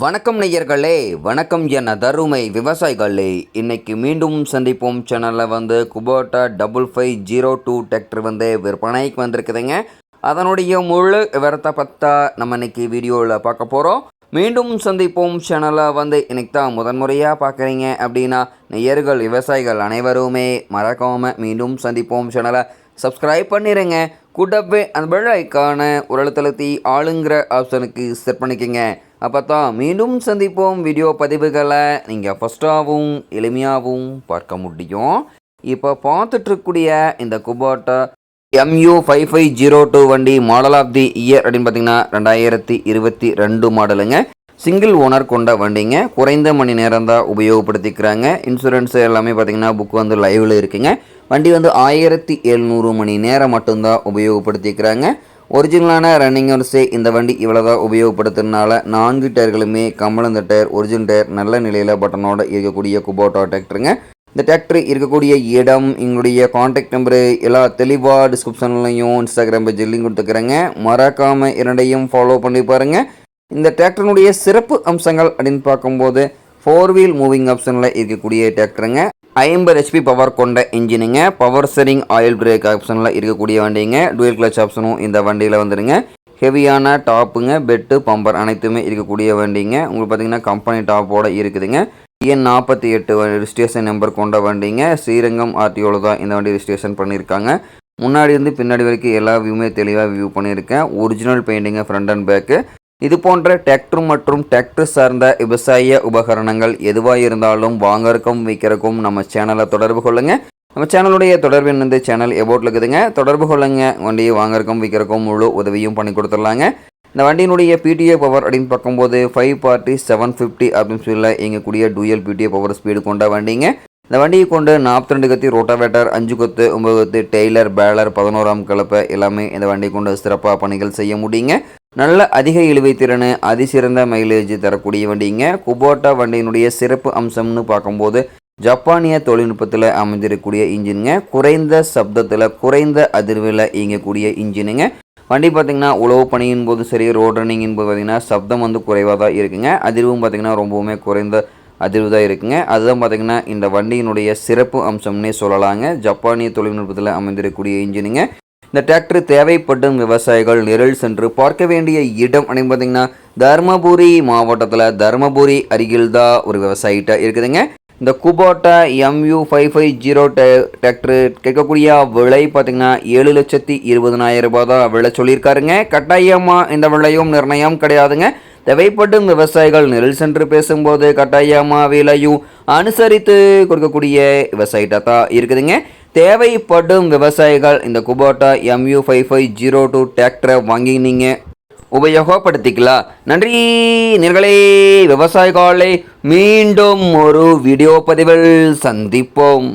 வணக்கம் நேயர்களே, வணக்கம் என தருமை விவசாயிகளே. இன்னைக்கு மீண்டும் சந்திப்போம் சேனலில் குபோட்டா 5502 டிராக்டர் விற்பனைக்கு வந்திருக்குதுங்க. அதனுடைய முழு விவரத்தை பற்றா நம்ம இன்னைக்கு வீடியோவில் பார்க்க போகிறோம். மீண்டும் சந்திப்போம் சேனலை இன்னைக்கு தான் முதன்முறையாக பார்க்குறீங்க அப்படின்னா நேயர்கள் விவசாயிகள் அனைவருமே மறக்காமல் மீண்டும் சந்திப்போம் சேனலை சப்ஸ்கிரைப் பண்ணிடுங்க. கூடவே அந்த பெல் ஐக்கான ஒரு அழுத்தழுத்தி ஆளுங்கிற ஆப்ஷனுக்கு செட் பண்ணிக்கோங்க. அப்போ தான் மீண்டும் சந்திப்போம் வீடியோ பதிவுகளை நீங்கள் ஃபஸ்ட்டாகவும் எளிமையாகவும் பார்க்க முடியும். இப்போ பார்த்துட்ருக்கூடிய இந்த குபோட்டா MU5502 வண்டி மாடல் ஆஃப் தி இயர் அப்படின்னு பார்த்தீங்கன்னா 2022 மாடலுங்க. சிங்கிள் ஓனர் கொண்ட வண்டிங்க. குறைந்த மணி நேரம் தான் உபயோகப்படுத்திக்கிறாங்க. இன்சூரன்ஸ் எல்லாமே பார்த்தீங்கன்னா புக் லைவில் இருக்குங்க. வண்டி 1700 மணி நேரம் மட்டும்தான் உபயோகப்படுத்திக்கிறாங்க. ஒரிஜினலான ரன்னிங் ஹவர்ஸே இந்த வண்டி இவ்வளோதான் உபயோகப்படுத்துறதுனால 4 டயர்களுமே கம்பளந்த டயர், ஒரிஜினல் டயர், நல்ல நிலையில் பட்டனோட இருக்கக்கூடிய குபோட்டா டிராக்டருங்க. இந்த டிராக்டர் இருக்கக்கூடிய இடம், எங்களுடைய கான்டாக்ட் நம்பரு எல்லாம் தெளிவாக டிஸ்கிரிப்ஷன்லையும் இன்ஸ்டாகிராம் பேஜ் லிங்க் கொடுத்துக்கிறேங்க. மறக்காமல் இரண்டையும் ஃபாலோ பண்ணி பாருங்கள். இந்த டிராக்டருடைய சிறப்பு அம்சங்கள் அப்படின்னு பார்க்கும்போது 4 வீல் மூவிங் ஆப்ஷனில் இருக்கக்கூடிய டிராக்டருங்க. 50 HP பவர் கொண்ட இன்ஜினுங்க. பவர் ஸ்டீரிங், ஆயில் பிரேக் ஆப்ஷனில் இருக்கக்கூடிய வண்டிங்க. டூயல் கிளச் ஆப்ஷனும் இந்த வண்டியில் வந்துடுங்க. ஹெவியான டாப்புங்க, பெட்டு, பம்பர் அனைத்துமே இருக்கக்கூடிய வண்டிங்க. உங்களுக்கு பார்த்தீங்கன்னா கம்பெனி டாப்போட இருக்குதுங்க. N48 ரிஜிஸ்ட்ரேஷன் நம்பர் கொண்ட வண்டிங்க. ஸ்ரீரங்கம் RTOவில் தான் இந்த வண்டி ரிஜிஸ்ட்ரேஷன் பண்ணியிருக்காங்க. முன்னாடி இருந்து பின்னாடி வரைக்கும் எல்லா வியூமே தெளிவாக வியூ பண்ணியிருக்கேன். ஒரிஜினல் பெயிண்டிங்க ஃப்ரண்ட் அண்ட் பேக்கு. இது போன்ற டிராக்டர் மற்றும் டிராக்டர் சார்ந்த விவசாய உபகரணங்கள் எதுவாக இருந்தாலும் வாங்கறக்கும் விற்கிறக்கும் நம்ம சேனலை தொடர்பு கொள்ளுங்க. நம்ம சேனலுடைய தொடர்பு என்னது சேனல் எபோட்டில் இருக்குதுங்க. தொடர்பு கொள்ளுங்க. வண்டியை வாங்கறக்கும் விற்கிறக்கும் முழு உதவியும் பண்ணி கொடுத்துடலாங்க. இந்த வண்டியினுடைய PTA பவர் அப்படின்னு பார்க்கும்போது 540 750 அப்படின்னு சொல்லி எங்கக்கூடிய டூயல் PTA பவர் ஸ்பீடு கொண்ட வண்டிங்க. இந்த வண்டியை கொண்டு 42 கத்தி ரோட்டாவேட்டர், 5 கொத்து, 9 கொத்து, டெய்லர், பேலர், 11ஆம் கலப்பை எல்லாமே இந்த வண்டியை கொண்டு சிறப்பாக பணிகள் செய்ய முடியுங்க. நல்ல அதிக இழுவை திறன், அதிசிறந்த மைலேஜ் தரக்கூடிய வண்டிங்க. குபோட்டா வண்டியினுடைய சிறப்பு அம்சம்னு பார்க்கும்போது ஜப்பானிய தொழில்நுட்பத்தில் அமைந்திருக்கக்கூடிய இன்ஜினுங்க. குறைந்த சப்தத்தில், குறைந்த அதிர்வில் இயங்கக்கூடிய இன்ஜினுங்க. வண்டி பார்த்திங்கன்னா உழவு பணியின் போது சரி, ரோட் ரன்னிங்கின் போது பார்த்திங்கன்னா சப்தம் குறைவாக தான் இருக்குங்க. அதிர்வும் பார்த்திங்கன்னா ரொம்பவுமே குறைந்த அதிர்வு தான் இருக்குங்க. அதுதான் பார்த்திங்கன்னா இந்த வண்டியினுடைய சிறப்பு அம்சம்னே சொல்லலாங்க. ஜப்பானிய தொழில்நுட்பத்தில் அமைந்திருக்கக்கூடிய இன்ஜினுங்க. இந்த டிராக்டர் தேவைப்படும் விவசாயிகள் நிரல் சென்று பார்க்க வேண்டிய இடம் அப்படின்னு பார்த்தீங்கன்னா தருமபுரி மாவட்டத்தில் தருமபுரி அருகில் தான் ஒரு விவசாயிட்ட இருக்குதுங்க. இந்த குபோட்டா MU5502 டிராக்டர் கேட்கக்கூடிய விலை பார்த்தீங்கன்னா 7,20,000 ரூபாய் தான் விலை சொல்லியிருக்காருங்க. கட்டாயமாக இந்த விலையும் நிர்ணயம் கிடையாதுங்க. தேவைப்படும் விவசாயிகள் நிரல் சென்று பேசும்போது கட்டாயமாக விலையும் அனுசரித்து கொடுக்கக்கூடிய விவசாயிட்ட தான் இருக்குதுங்க. தேவைப்படும் விவசாயிகள் இந்த குபோட்டா MU5502 டிராக்டரை வாங்கி நீங்கள் உபயோகப்படுத்திக்கலாம். நன்றி நேயர்களே, விவசாயிகளே. மீண்டும் ஒரு வீடியோ பதிவில் சந்திப்போம்.